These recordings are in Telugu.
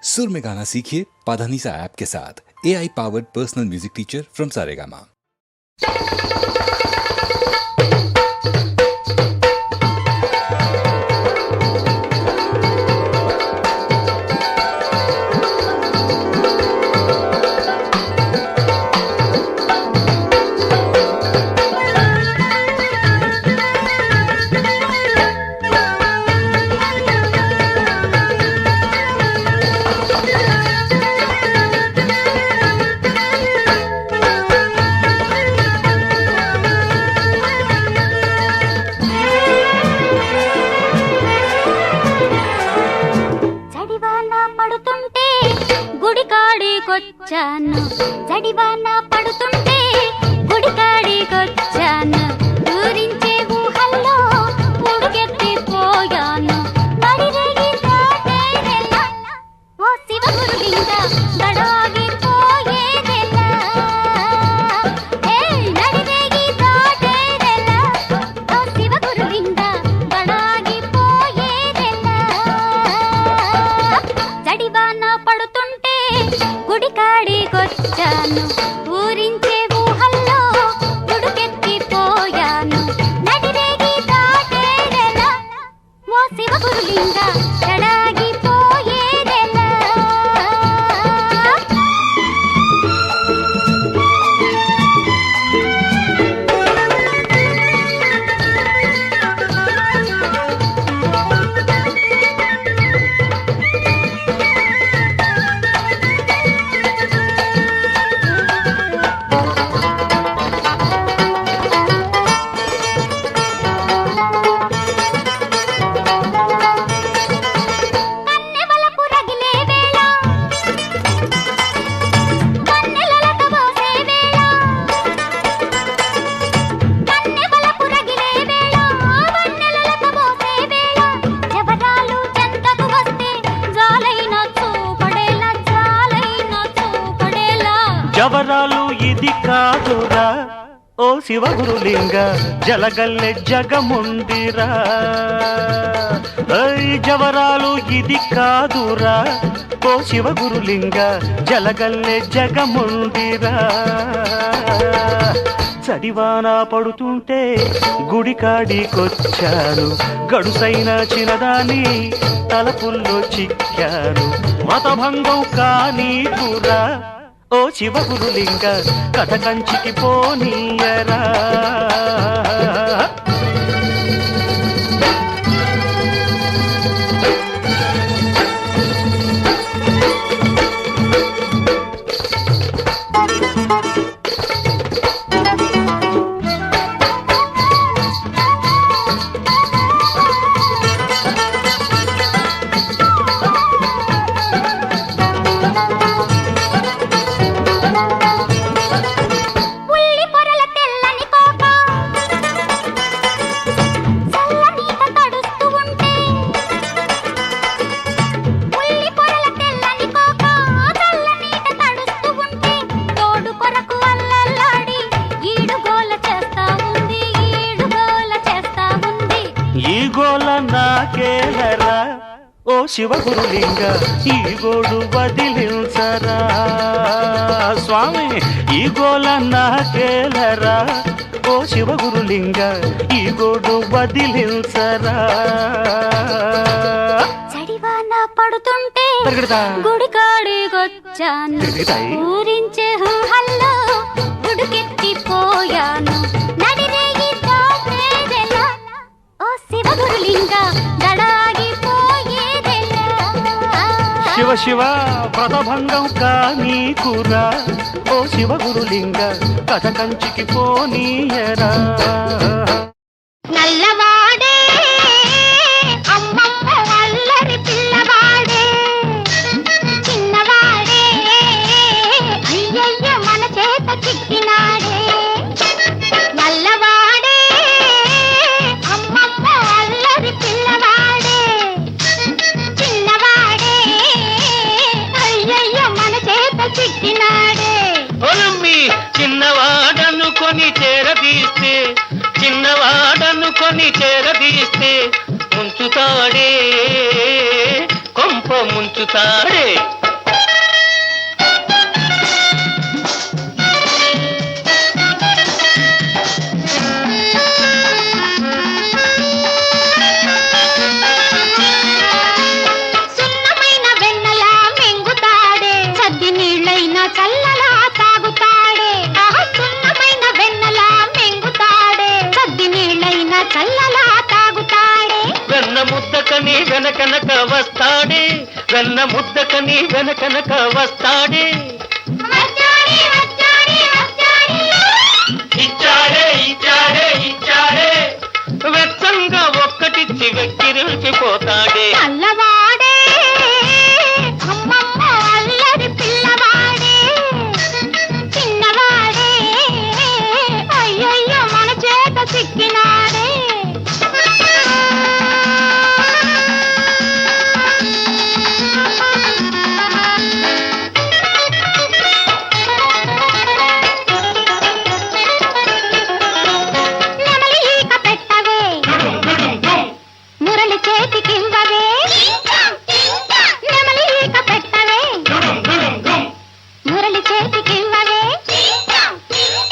सुर में गाना सीखिए पाधानीसा ऐप के साथ। AI powered personal music teacher from Saregama. జడివాన పడుతుంటే గుడికాడికొచ్చాను ఊరించే ఊహల్లో ఉడుకెత్తిపోయాను నడిరేగి దాటేదెలా ఓ శివ గురులింగ గడాగిపోయేదెలా నడిరేగి దాటేదెలా ఓ శివ గురులింగ గడాగిపోయేదెలా జడివాన పడుతుంటే గుడికాడికొచ్చాను ఊరించే ఊహల్లో ఉడుకెత్తిపోయాను నడిరేగి దాటేదెలా ఓ శివ గురులింగ గడాగిపోయేదెలా జవరాలు ఇది కాదురా ఓ శివ గురులింగ జలగల్లె జగముందిరా జవరాలు ఇది కాదురా ఓ శివ గురులింగ జలగల్లె జగముందిరా చడివాన పడుతుంటే గుడికాడికొచ్చాను గడుసైన చిన్నదాని తలపుల్లో చిక్కాను మతభంగం కానీకురా ఓ శివ గురులింగ కథ కంచికి పోనీయరా నాకేలరా ఓ శివ గురులింగ ఈ గోడు వదిలించరా స్వామి ఈ గోల నాకేలరా ఓ శివ గురులింగ ఈ గోడు వదిలించరా జడివాన పడుతుంటే గుడికాడికొచ్చాను ఊరించే ఊహల్లో ఉడుకెత్తిపోయాను నడిరేగి దాటేదెలా ఓ శివ గురులింగ గడాగిపోయేదెలా శివ శివ వ్రతభంగం కానీకురా ఓ శివ గురులింగ కథ కంచికి పోనీయరా నల్లవాడే అమ్మమ్మ అల్లరి పిల్లవాడే చిన్నవాడే అయ్యయ్య మన చేత చిక్కినాడే నల్లవాడే అమ్మమ్మ అల్లరి పిల్లవాడే చిన్నవాడే అయ్యయ్య మన చేత చిక్కినాడే చిన్నవాడనుకొని చేరదీస్తే చిన్నవాడనుకొని చేరదీస్తే ఉంచుతాడే కొంప ముంచుతాడే సున్నమైన వెన్నలా మింగుతాడే సద్ది నీళ్ళైనా చల్లలా తాగుతాడే సున్నమైన వెన్నలా మింగుతాడే సద్ది నీళ్ళైనా చల్లలా తాగుతాడే వెన్న ముద్దకని వెనకనక వస్తాడే వెన్న ముద్దకని వెనకనక వస్తాడే వచ్చాడే వచ్చాడే వచ్చాడే ఇచ్చాడే ఇచ్చాడే ఇచ్చాడే వెచ్చంగా ఒక్కటిచ్చి వెక్కిరిల్చిపోతాడే నల్లవాడే అమ్మమ్మ అల్లరి పిల్లవాడే చిన్నవాడే అయ్యయ్యో మన చేత సిక్కినాడే నెమలి ఈక పెట్టవే డుడుం డుడుం డుం. మురళి చేతికివ్వవే నెమలి ఈక పెట్టవే డుడుం డుడుం డుం. మురళి చేతికివ్వవే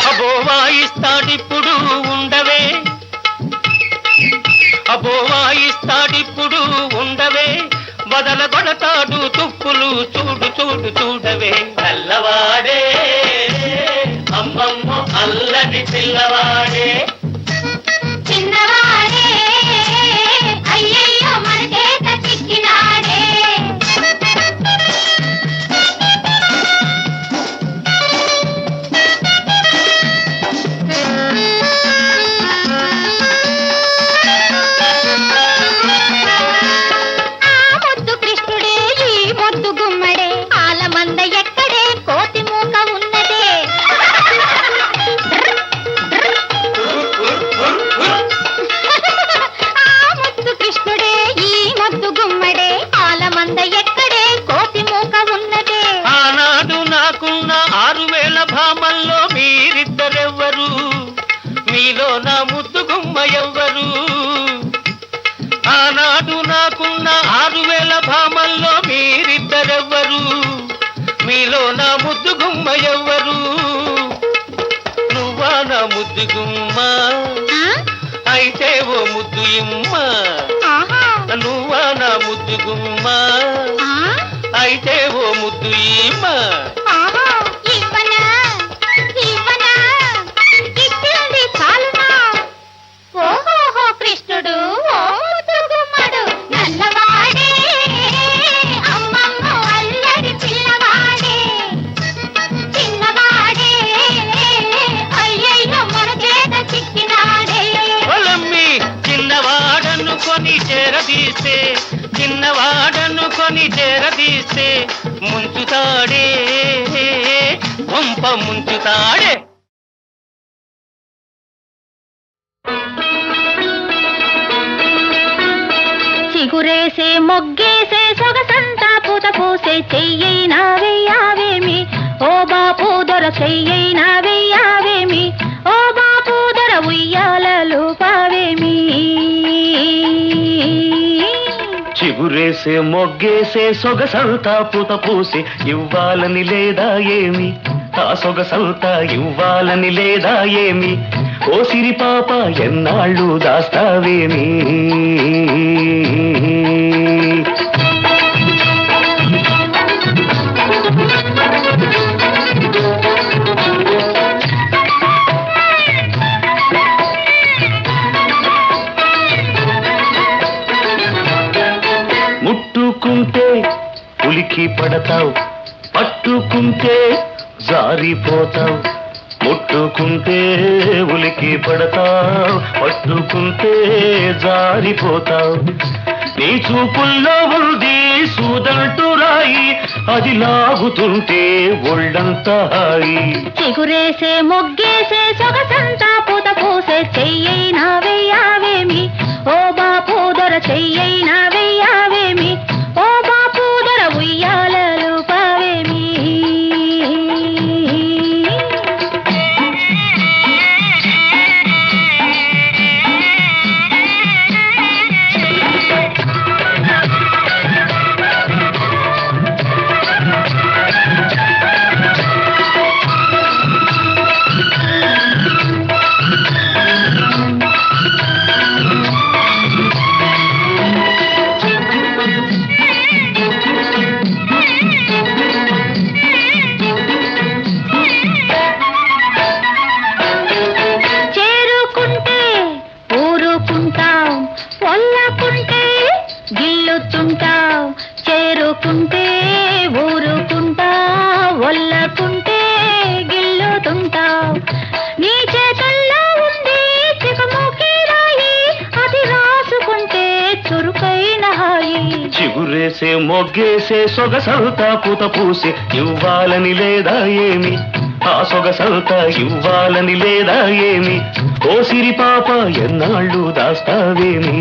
అబో వాయిస్తాడిప్పుడు ఉండవే అబో వాయిస్తాడిప్పుడు ఉండవే బదల కొడతాడు తుప్పులు చూడు చూడు చూడవే నల్లవాడే అమ్మమ్మ అల్లరి పిల్లవాడే చిన్నవాడే అయ్యయ్యో మన చేత చిక్కినాడే ఆ ముద్దు కృష్ణుడే ఈ ముద్దు గుమ్మడే ఆలమంద ఎక్కడే కోతి మూక ఉన్నదే ఆ ముద్దు కృష్ణుడే ఈ ముద్దు గుమ్మడే ఆలమంద ఎక్కడే కోతి మూక ఉన్నదే ఆనాడు నాకున్న 6000 భామల్లో మీరిద్దరెవ్వరు మీలో నా ముద్దు గుమ్మ ఎవ్వరు ఆనాడు నాకున్న 6000 భామల్లో మీరిద్దరెవ్వరు మీలో నా ముద్దు గుమ్మ ఎవ్వరు నువ్వా నా ముద్దు గుమ్మ ఆ? అయితే ఓ ముద్దు ఇమ్మ ఆహా నువ్వా నా ముద్దు గుమ్మ ఆ? అయితే ఓ ముద్దు ఇమ్మ ఆహా ఇవ్వనా ఇవ్వనా ఇచ్చింది చాలునా ఓహోహో కృష్ణుడు ఓ ముద్దు గుమ్మడు నల్లవాడే అమ్మమ్మ అల్లరి పిల్లవాడే చిన్నవాడే అయ్యయ్యో మన చేత చిక్కినాడే పొలమ్మి చిన్నవాడనుకొని చేరదీస్తే చిన్నవాడనుకొని చేరదీస్తే ముంచుతాడే పంప ముంచుతాడే చిగురేసే మొగ్గేసే సొగసంతా పూత పూసే చెయ్యైనా వెయ్యావేమి ఓ బాపు దొర చెయ్యైనా వెయ్యావేమి ఓ బాపు దొర ఉయ్యాలలు పావేమి చిగురేసే మొగ్గేసే సొగసంతా పూత పూసి ఇవ్వాలని లేదా ఏమి ఆ సొగసంతా ఇవ్వాలని లేదా ఏమి ఓ సిరి పాప ఎన్నాళ్ళు దాస్తావేమి ముట్టుకుంటే ఉలికి పడతావు పట్టుకుంటే జారిపోతావు ముట్టుకుంటే ఉలికి పడతావు పట్టుకుంటే జారిపోతావు నీ చూపుల్లో ఉంది సూదంటూ రాయి అది లాగుతుంటే ఒళ్ళంతా హాయి చిగురేసే మొగ్గేసే సొగసంతా పూత పూసే చెయ్యైనా వెయ్యావేమి ఓ బాపు దొర చెయ్యైనా వెయ్యావేమి ఓ బాపు దొర ఉయ్యాలలు పావేమి సిగురేసే మొగ్గేసే సొగసంతా పూత పూసే ఇవ్వాలని లేదా ఏమి ఆ సొగసంతా ఇవ్వాలని లేదా ఏమి ఓ సిరి పాప ఎన్నాళ్ళు దాస్తావేమి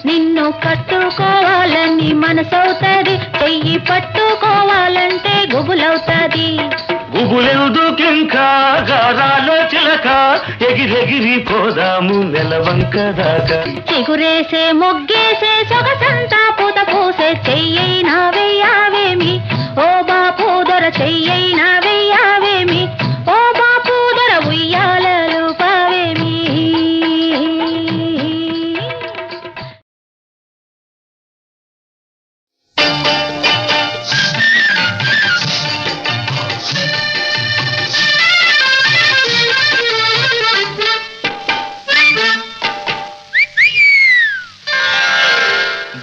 నిన్ను కట్టుకోవాలని మనసవుతుంది చెయ్యి పట్టుకోవాలంటే గుబులవుతుంది గుబులెందుకింకా గారాలో చిలక ఎగిరెగిరి పోదాము నెలవంక దాకా చిగురేసే మొగ్గేసే సొగసంతా పూత పూసే చెయ్యైనా వెయ్యావేమి ఓ బాపు దొర చెయ్యైనా వెయ్యావేమి ఓ బాపు దొర ఉయ్యాలలు పావేమి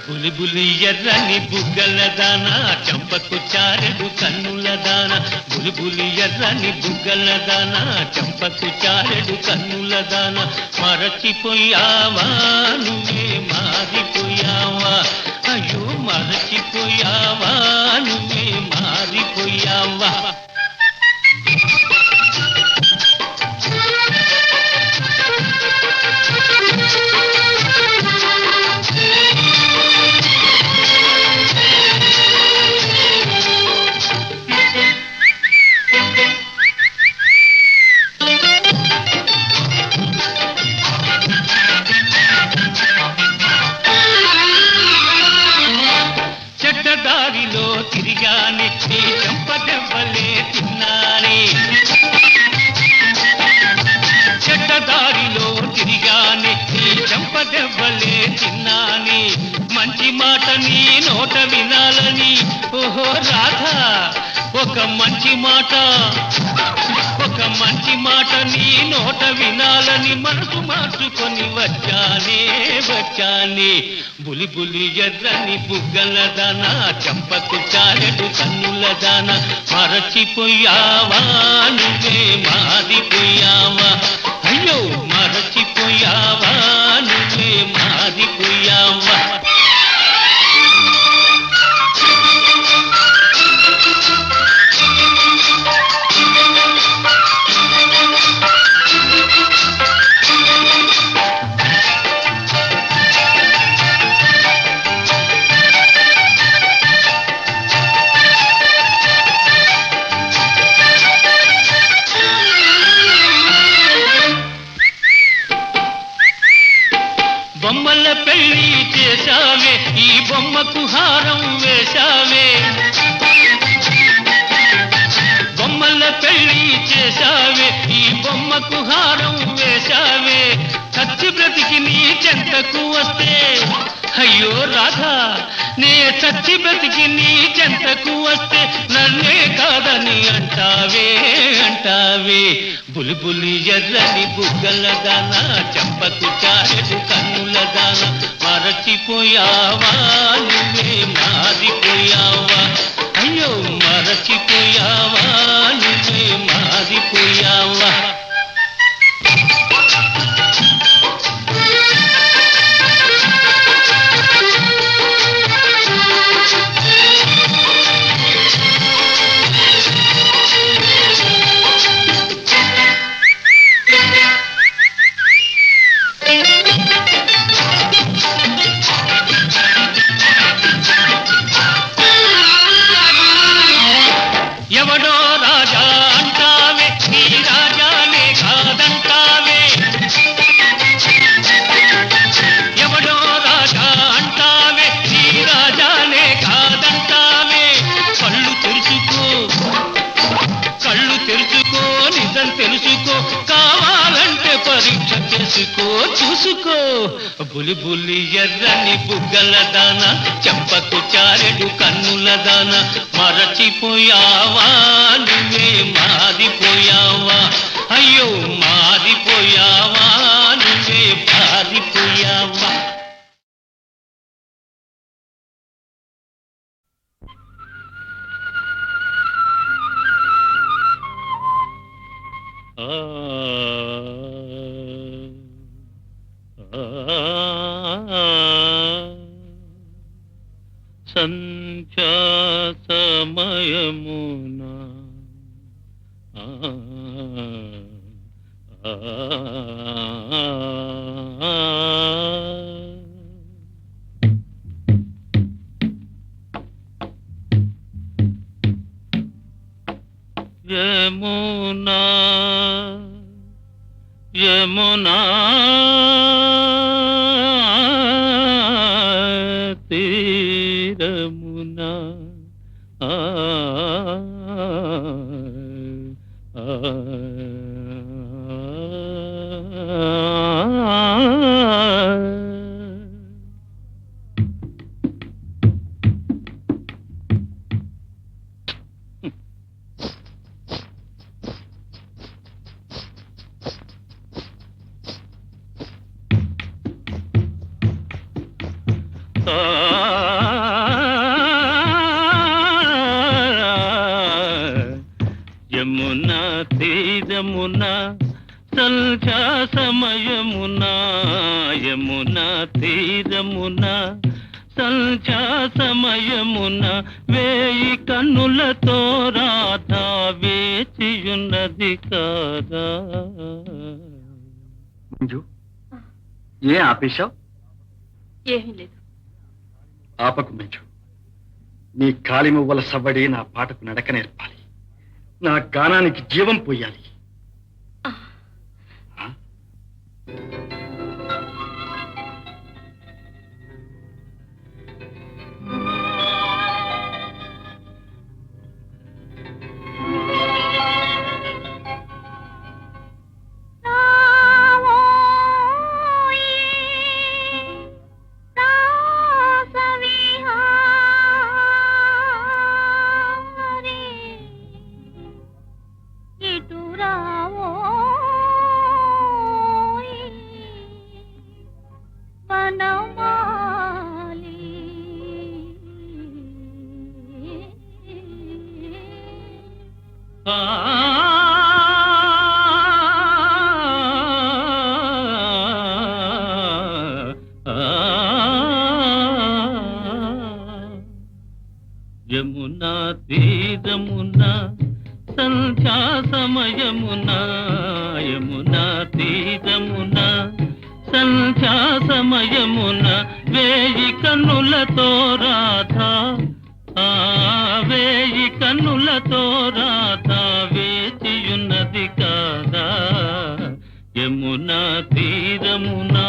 బులిబులి ఎర్రని బుగ్గల దాన చంపకు చారెడు కన్నుల దాన బులిబులి ఎర్రని బుగ్గల దాన చంపకు చారెడు కన్నుల దాన మరచిపోయావా నువ్వే మారిపోయావా అయ్యో మరచిపోయావా నువ్వే మారిపోయావా చెడ్డదారిలో తిరిగానే నీ చెంపదెవ్వలే తిన్నానే చెడ్డదారిలో తిరిగానే నీ చెంపదెవ్వలే తిన్నానే మంచి మాట నీ నోట వినాలని ఓహో రాధా ఒక మంచి మాట నీ నోట వినాలని మనసు మార్చుకొని వచ్చానే బులిబులి ఎర్రని బుగ్గల దాన చంపకు చారెడు కన్నుల దాన మరచిపోయావా నువ్వే మారిపోయావా అయ్యో మరచిపోయావా నువ్వే మారిపోయావా బొమ్మల పెళ్లి చేశావే ఈ బొమ్మకు హారం వేశావే బొమ్మల పెళ్లి చేశావే ఈ బొమ్మకు హారం వేశావే చచ్చి బ్రతికి నీ చెంతకు వస్తే అయ్యో రాధా నే చచ్చి బ్రతికి నీ చెంతకు వస్తే నన్నే కాదని అంటావే బులిబులి ఎర్రని బుగ్గల దాన చంపకు చారెడు కన్నుల దాన మరచిపోయావా నువ్వే మారిపోయావా అయ్యో మరచిపోయావా నువ్వే మారిపోయావా ఎవడో రాజా అంటావే నీ రాజానే కాదంటావే ఎవడో రాజా అంటావే నీ రాజానే కాదంటావే కళ్ళు తెరుచుకో నిజం తెలుసుకో కావాలంటే పరీక్ష చేసుకో చూసుకో బులిబులి ఎర్రని బుగ్గల దాన చంపకు చారెడు కన్నుల దాన మరచిపోయావా నువ్వే మారిపోయావా అయ్యో మారిపోయావా నువ్వే పారిపోయావా. సంధ్యా సమయమునా యమునా యమునా తీరమునా యమునా తీరమునా సంధ్యా సమయమునా యమునా తీరమునా సంధ్యా సమయమునా వేయి కన్నులతో రాధా వేచియున్నది కాదా. మంజు, ఏ ఆపేశావు? ఏమీ లేదు. ఆపకు మంజు. నీ కాలి మువ్వల సవ్వడి నా పాటకు నడక నేర్పాలి, నా గానానికి జీవం పోయాలి. యమునా తీరమునా సంధ్యా సమయమునా యమునా తీరమునా సంధ్యా సమయమునా వేయి కన్నులతో రాధా వేయి కన్నులతో రాధా వేచియున్నది కాదా. యమునా తీరమునా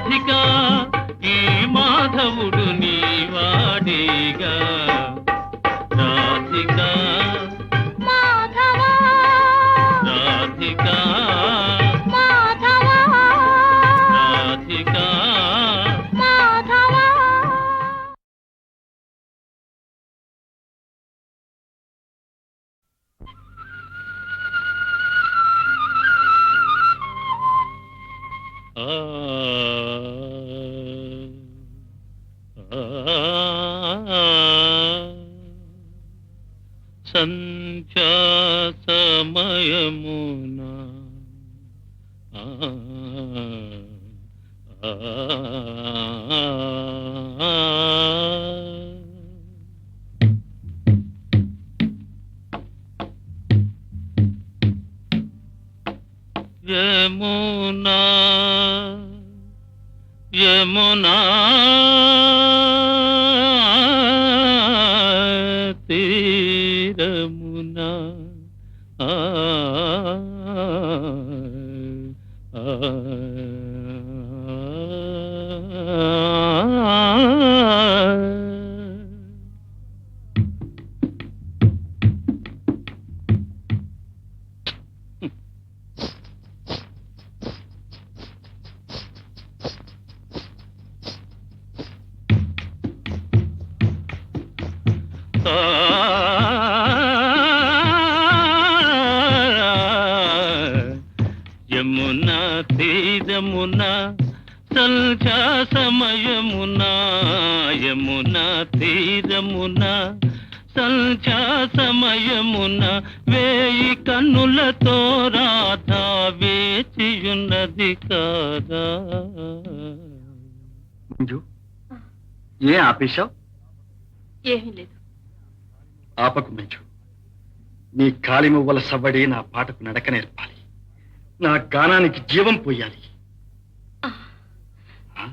రాధిక ఈ మాధవుడు నీవాడేగా రాధిక మాధవా రాధిక మాధవా రాధిక మాధవా ఆ సంధ్యా సమయమున యమునా యమునా తీరమునా యమునా తీరమునా సంధ్యా సమయమునా యమునా తీరమునా సంధ్యా సమయమున వేయి కన్నులతో రాధా వేచియున్నది కాదా. మంజు ఏ ఆపేశావు? ఏమీ లేదు. ఆపకు మంజు. నీ కాలి మువ్వల సవ్వడి నా పాటకు నడక నేర్పాలి, నా గానానికి జీవం పోయాలి. ఆ?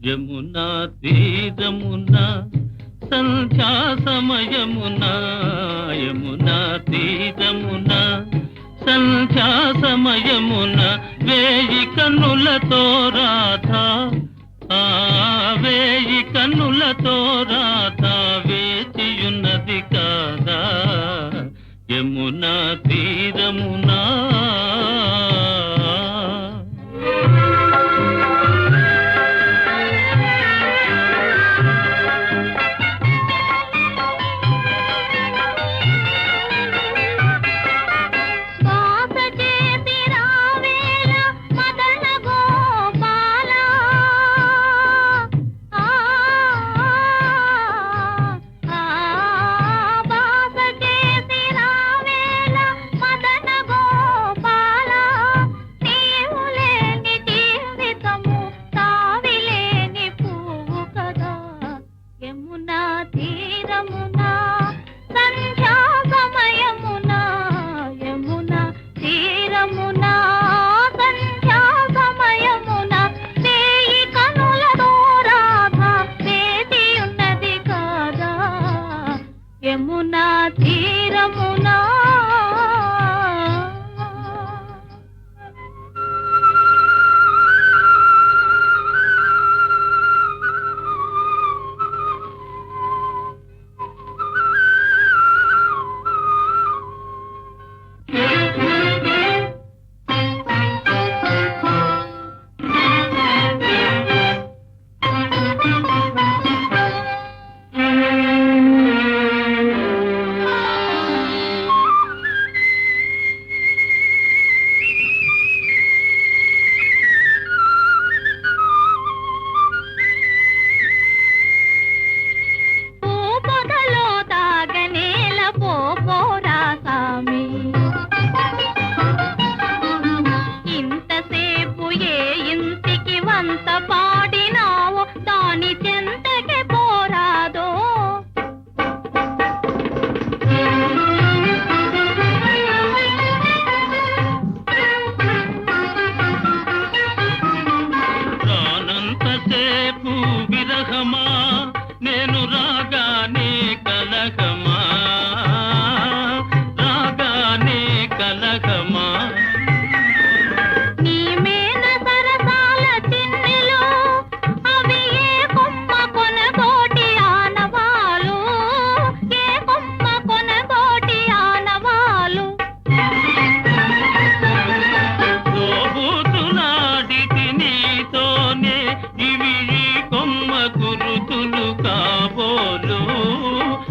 యమునా తీరమున సంధ్యా సమయమున యమునా తీరమున సంధ్యా సమయమున వేయి కన్నులతో రాధా వేయి కన్నులతో రాధా వేచియున్నది కాదా. యమునా తీరమునా యమునా తీరమునా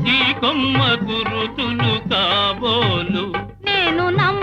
ఈ కొమ్మ గురుతులు కాబోలు నేను నమ్మ